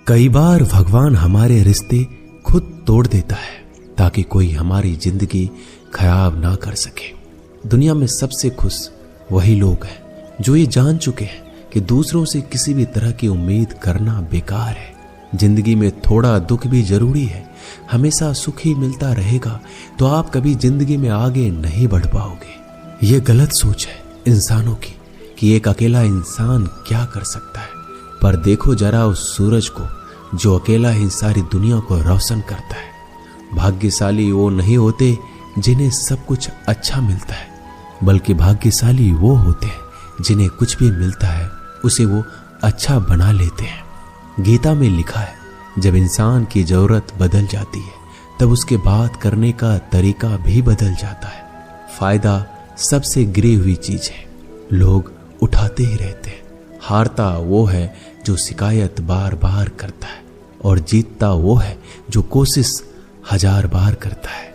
कई बार भगवान हमारे रिश्ते खुद तोड़ देता है ताकि कोई हमारी जिंदगी खराब ना कर सके। दुनिया में सबसे खुश वही लोग हैं जो ये जान चुके हैं कि दूसरों से किसी भी तरह की उम्मीद करना बेकार है। जिंदगी में थोड़ा दुख भी जरूरी है। हमेशा सुख ही मिलता रहेगा तो आप कभी जिंदगी में आगे नहीं बढ़ पाओगे। ये गलत सोच है इंसानों की कि एक अकेला इंसान क्या कर सकता है। पर देखो जरा उस सूरज को जो अकेला ही सारी दुनिया को रोशन करता है। भाग्यशाली वो नहीं होते जिन्हें सब कुछ अच्छा मिलता है, बल्कि भाग्यशाली वो होते हैं जिन्हें कुछ भी मिलता है उसे वो अच्छा बना लेते हैं। गीता में लिखा है, जब इंसान की जरूरत बदल जाती है तब उसके बात करने का तरीका भी बदल जाता है। फायदा सबसे गिरी हुई चीज है, लोग उठाते ही रहते हैं। हारता वो है जो शिकायत बार बार करता है और जीतता वो है जो कोशिश 1000 बार करता है।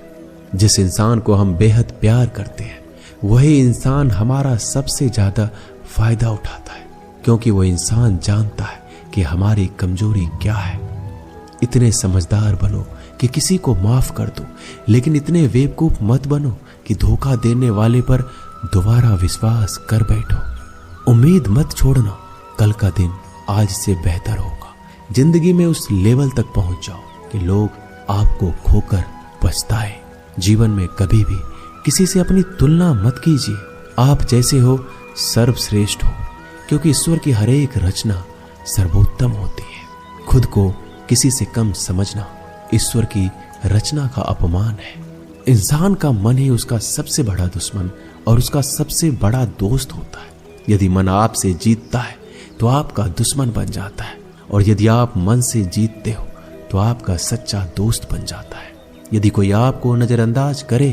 जिस इंसान को हम बेहद प्यार करते हैं वही इंसान हमारा सबसे ज्यादा फायदा उठाता है, क्योंकि वो इंसान जानता है कि हमारी कमजोरी क्या है। इतने समझदार बनो कि किसी को माफ कर दो, लेकिन इतने बेवकूफ मत बनो कि धोखा देने वाले पर दोबारा विश्वास कर बैठो। उम्मीद मत छोड़ना, कल का दिन आज से बेहतर होगा। जिंदगी में उस लेवल तक पहुंच जाओ कि लोग आपको खोकर पछताए। जीवन में कभी भी किसी से अपनी तुलना मत कीजिए। आप जैसे हो सर्वश्रेष्ठ हो, क्योंकि ईश्वर की हर एक रचना सर्वोत्तम होती है। खुद को किसी से कम समझना ईश्वर की रचना का अपमान है। इंसान का मन ही उसका सबसे बड़ा दुश्मन और उसका सबसे बड़ा दोस्त होता है। यदि मन आपसे जीतता है तो आपका दुश्मन बन जाता है, और यदि आप मन से जीतते हो तो आपका सच्चा दोस्त बन जाता है। यदि कोई आपको नजरअंदाज करे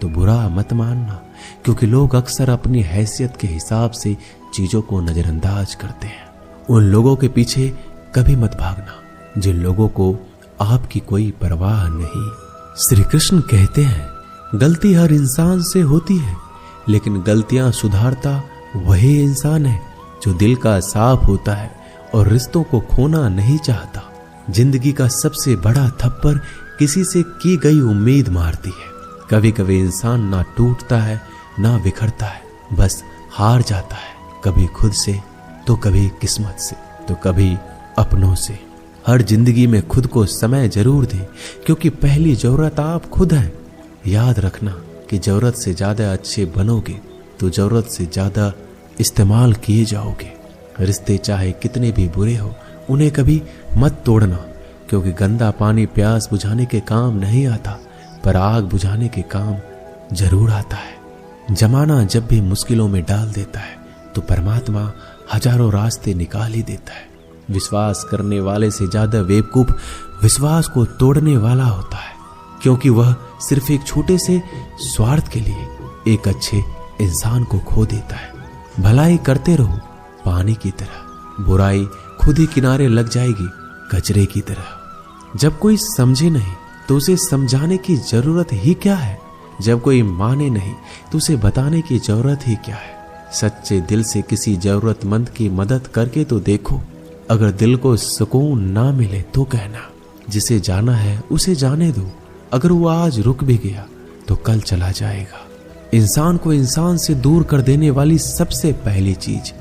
तो बुरा मत मानना, क्योंकि लोग अक्सर अपनी हैसियत के हिसाब से चीजों को नजरअंदाज करते हैं। उन लोगों के पीछे कभी मत भागना जिन लोगों को आपकी कोई परवाह नहीं। श्री कृष्ण कहते हैं, गलती हर इंसान से होती है, लेकिन गलतियां सुधारता वही इंसान है जो दिल का साफ होता है और रिश्तों को खोना नहीं चाहता। जिंदगी का सबसे बड़ा थप्पड़ किसी से की गई उम्मीद मारती है। कभी कभी इंसान ना टूटता है ना बिखरता है, बस हार जाता है, कभी खुद से तो कभी किस्मत से तो कभी अपनों से। हर जिंदगी में खुद को समय जरूर दें, क्योंकि पहली जरूरत आप खुद हैं। याद रखना कि जरूरत से ज्यादा अच्छे बनोगे तो जरूरत से ज्यादा इस्तेमाल किए जाओगे। रिश्ते चाहे कितने भी बुरे हो उन्हें कभी मत तोड़ना, क्योंकि गंदा पानी प्यास बुझाने के काम नहीं आता, पर आग बुझाने के काम जरूर आता है। जमाना जब भी मुश्किलों में डाल देता है तो परमात्मा हजारों रास्ते निकाल ही देता है। विश्वास करने वाले से ज्यादा बेवकूफ विश्वास को तोड़ने वाला होता है, क्योंकि वह सिर्फ एक छोटे से स्वार्थ के लिए एक अच्छे इंसान को खो देता है। भलाई करते रहो पानी की तरह, बुराई खुद ही किनारे लग जाएगी कचरे की तरह। जब कोई समझे नहीं तो उसे समझाने की जरूरत ही क्या है। जब कोई माने नहीं तो उसे बताने की जरूरत ही क्या है। सच्चे दिल से किसी जरूरतमंद की मदद करके तो देखो। अगर दिल को सुकून ना मिले तो कहना, जिसे जाना है उसे जाने दो। अगर वो आज रुक भी गया तो कल चला जाएगा। इंसान को इंसान से दूर कर देने वाली सबसे पहली चीज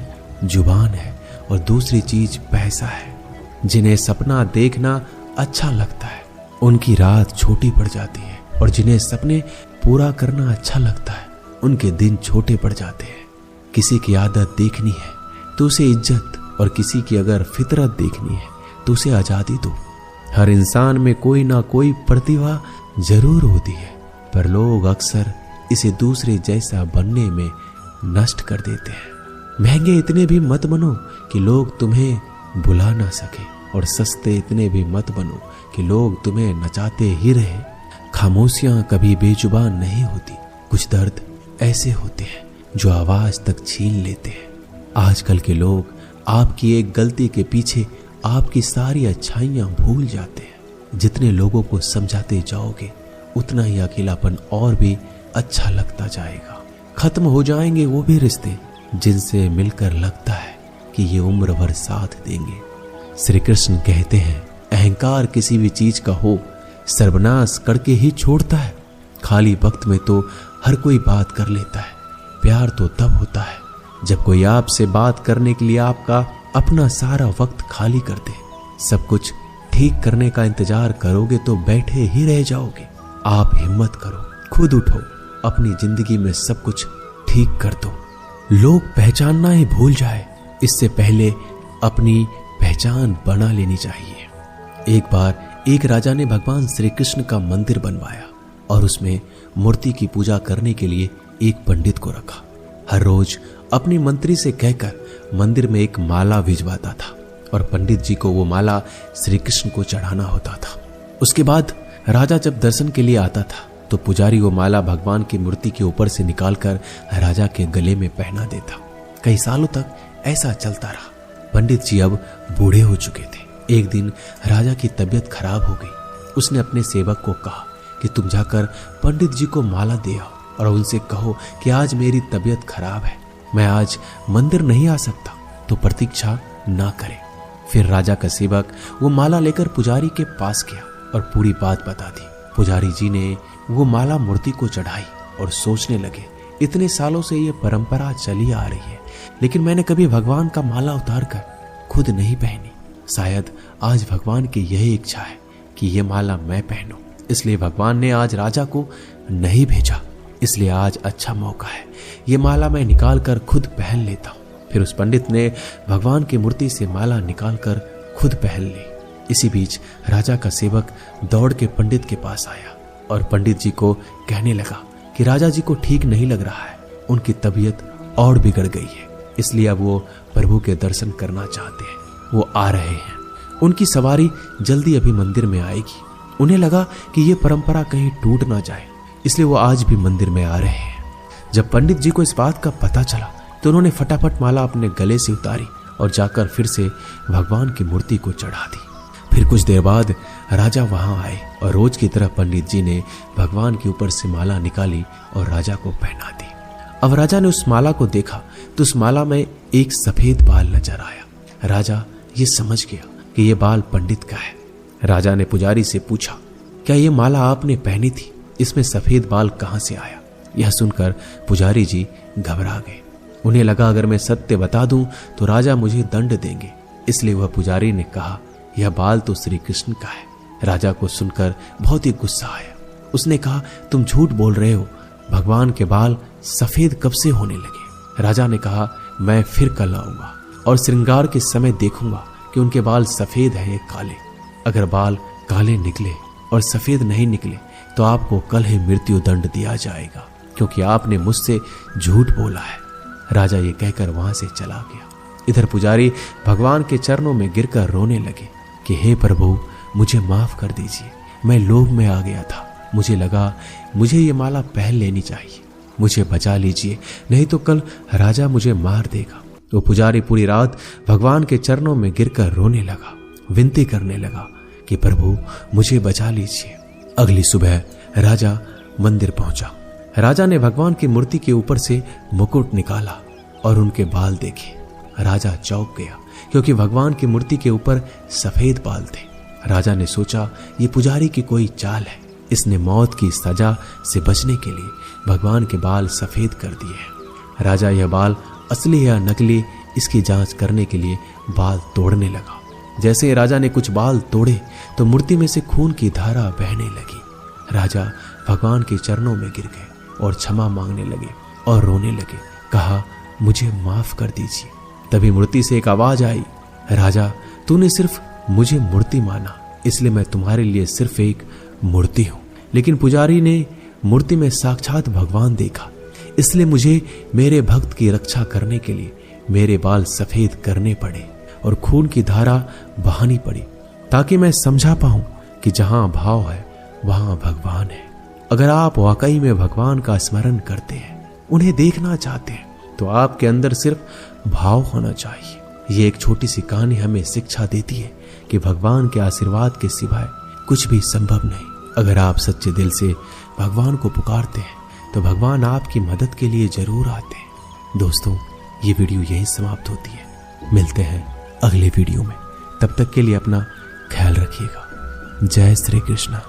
जुबान है और दूसरी चीज पैसा है। जिन्हें सपना देखना अच्छा लगता है उनकी रात छोटी पड़ जाती है, और जिन्हें सपने पूरा करना अच्छा लगता है उनके दिन छोटे पड़ जाते हैं। किसी की आदत देखनी है तो उसे इज्जत, और किसी की अगर फितरत देखनी है तो उसे आजादी दो। हर इंसान में कोई ना कोई प्रतिभा जरूर होती है, पर लोग अक्सर इसे दूसरे जैसा बनने में नष्ट कर देते हैं। महंगे इतने भी मत बनो कि लोग तुम्हें बुला ना सके, और सस्ते इतने भी मत बनो कि लोग तुम्हें नचाते ही रहे। खामोशियां कभी बेजुबान नहीं होती। कुछ दर्द ऐसे होते हैं जो आवाज तक छीन लेते हैं। आजकल के लोग आपकी एक गलती के पीछे आपकी सारी अच्छाइयां भूल जाते हैं। जितने लोगों को समझाते जाओगे उतना ही अकेलापन और भी अच्छा लगता जाएगा। खत्म हो जाएंगे वो भी रिश्ते जिनसे मिलकर लगता है कि ये उम्र भर साथ देंगे। श्री कृष्ण कहते हैं, अहंकार किसी भी चीज का हो सर्वनाश करके ही छोड़ता है। खाली वक्त में तो हर कोई बात कर लेता है, प्यार तो तब होता है जब कोई आपसे बात करने के लिए आपका अपना सारा वक्त खाली कर दे। सब कुछ ठीक करने का इंतजार करोगे तो बैठे ही रह जाओगे। आप हिम्मत करो, खुद उठो, अपनी जिंदगी में सब कुछ ठीक कर दो। लोग पहचानना ही भूल जाए इससे पहले अपनी पहचान बना लेनी चाहिए। एक बार एक राजा ने भगवान श्री कृष्ण का मंदिर बनवाया और उसमें मूर्ति की पूजा करने के लिए एक पंडित को रखा। हर रोज अपने मंत्री से कहकर मंदिर में एक माला भिजवाता था और पंडित जी को वो माला श्री कृष्ण को चढ़ाना होता था। उसके बाद राजा जब दर्शन के लिए आता था तो पुजारी वो माला भगवान की मूर्ति के ऊपर से निकालकर राजा के गले में पहना देता। कई सालों तक ऐसा चलता रहा। पंडित जी अब बूढ़े हो चुके थे। एक दिन राजा की तबीयत खराब हो गई। उसने अपने सेवक को कहा कि तुम जाकर पंडित जी को माला दे आओ और उनसे कहो कि आज मेरी तबीयत खराब है, मैं आज मंदिर नहीं आ सकता, तो प्रतीक्षा ना करे। फिर राजा का सेवक वो माला लेकर पुजारी के पास गया और पूरी बात बता दी। पुजारी जी ने वो माला मूर्ति को चढ़ाई और सोचने लगे, इतने सालों से ये परंपरा चली आ रही है, लेकिन मैंने कभी भगवान का माला उतार कर खुद नहीं पहनी। शायद आज भगवान की यही इच्छा है कि ये माला मैं पहनूं, इसलिए भगवान ने आज राजा को नहीं भेजा। इसलिए आज अच्छा मौका है, ये माला मैं निकाल कर खुद पहन लेता हूँ। फिर उस पंडित ने भगवान की मूर्ति से माला निकाल कर खुद पहन ली। इसी बीच राजा का सेवक दौड़ के पंडित के पास आया और पंडित जी को कहने लगा कि राजा जी को ठीक नहीं लग रहा है, उनकी तबीयत और बिगड़ गई है, इसलिए अब वो प्रभु के दर्शन करना चाहते हैं। वो आ रहे हैं, उनकी सवारी जल्दी अभी मंदिर में आएगी। उन्हें लगा कि ये परंपरा कहीं टूट ना जाए, इसलिए वो आज भी मंदिर में आ रहे हैं। जब पंडित जी को इस बात का पता चला तो उन्होंने फटाफट माला अपने गले से उतारी और जाकर फिर से भगवान की मूर्ति को चढ़ा दी। फिर कुछ देर बाद राजा वहां आए और रोज की तरह पंडित जी ने भगवान के ऊपर से माला निकाली और राजा को पहना दी। अब राजा ने उस माला को देखा तो उस माला में एक सफेद बाल नजर आया। राजा ये समझ गया कि ये बाल पंडित का है। राजा ने पुजारी से पूछा, क्या ये माला आपने पहनी थी? इसमें सफेद बाल कहां से आया? यह सुनकर पुजारी जी घबरा गए। उन्हें लगा अगर मैं सत्य बता दूं तो राजा मुझे दंड देंगे, इसलिए वह पुजारी ने कहा, यह बाल तो श्री कृष्ण का है। राजा को सुनकर बहुत ही गुस्सा आया। उसने कहा, तुम झूठ बोल रहे हो, भगवान के बाल सफेद कब से होने लगे? राजा ने कहा, मैं फिर कल आऊंगा और श्रृंगार के समय देखूंगा कि उनके बाल सफेद है या काले। अगर बाल काले निकले और सफेद नहीं निकले तो आपको कल ही मृत्यु दंड दिया जाएगा, क्योंकि आपने मुझसे झूठ बोला है। राजा ये कहकर वहां से चला गया। इधर पुजारी भगवान के चरणों में गिरकर रोने लगे कि हे प्रभु, मुझे माफ कर दीजिए, मैं लोभ में आ गया था, मुझे लगा मुझे ये माला पहन लेनी चाहिए, मुझे बचा लीजिए, नहीं तो कल राजा मुझे मार देगा। तो पुजारी पूरी रात भगवान के चरणों में गिरकर रोने लगा, विनती करने लगा कि प्रभु मुझे बचा लीजिए। अगली सुबह राजा मंदिर पहुंचा। राजा ने भगवान की मूर्ति के ऊपर से मुकुट निकाला और उनके बाल देखे। राजा चौंक गया क्योंकि भगवान की मूर्ति के ऊपर सफेद बाल थे। राजा ने सोचा ये पुजारी की कोई चाल है, इसने मौत की सजा से बचने के लिए भगवान के बाल सफेद कर दिए हैं। राजा यह बाल असली या नकली इसकी जांच करने के लिए बाल तोड़ने लगा। जैसे राजा ने कुछ बाल तोड़े तो मूर्ति में से खून की धारा बहने लगी। राजा भगवान के चरणों में गिर गए और क्षमा मांगने लगे और रोने लगे, कहा मुझे माफ कर दीजिए। तभी मूर्ति से एक आवाज आई, राजा तूने सिर्फ मुझे मूर्ति माना, इसलिए मैं तुम्हारे लिए सिर्फ एक मूर्ति हूं। लेकिन पुजारी ने मूर्ति में साक्षात भगवान देखा, इसलिए मुझे मेरे भक्त की रक्षा करने के लिए मेरे बाल सफेद करने पड़े और खून की धारा बहानी पड़ी, ताकि मैं समझा पाऊं कि जहां भाव है वहां भगवान है। अगर आप वाकई में भगवान का स्मरण करते हैं, उन्हें देखना चाहते हैं, तो आपके अंदर सिर्फ भाव होना चाहिए। ये एक छोटी सी कहानी हमें शिक्षा देती है कि भगवान के आशीर्वाद के सिवाय कुछ भी संभव नहीं। अगर आप सच्चे दिल से भगवान को पुकारते हैं तो भगवान आपकी मदद के लिए जरूर आते हैं। दोस्तों, ये वीडियो यही समाप्त होती है। मिलते हैं अगले वीडियो में। तब तक के लिए अपना ख्याल रखिएगा। जय श्री कृष्णा।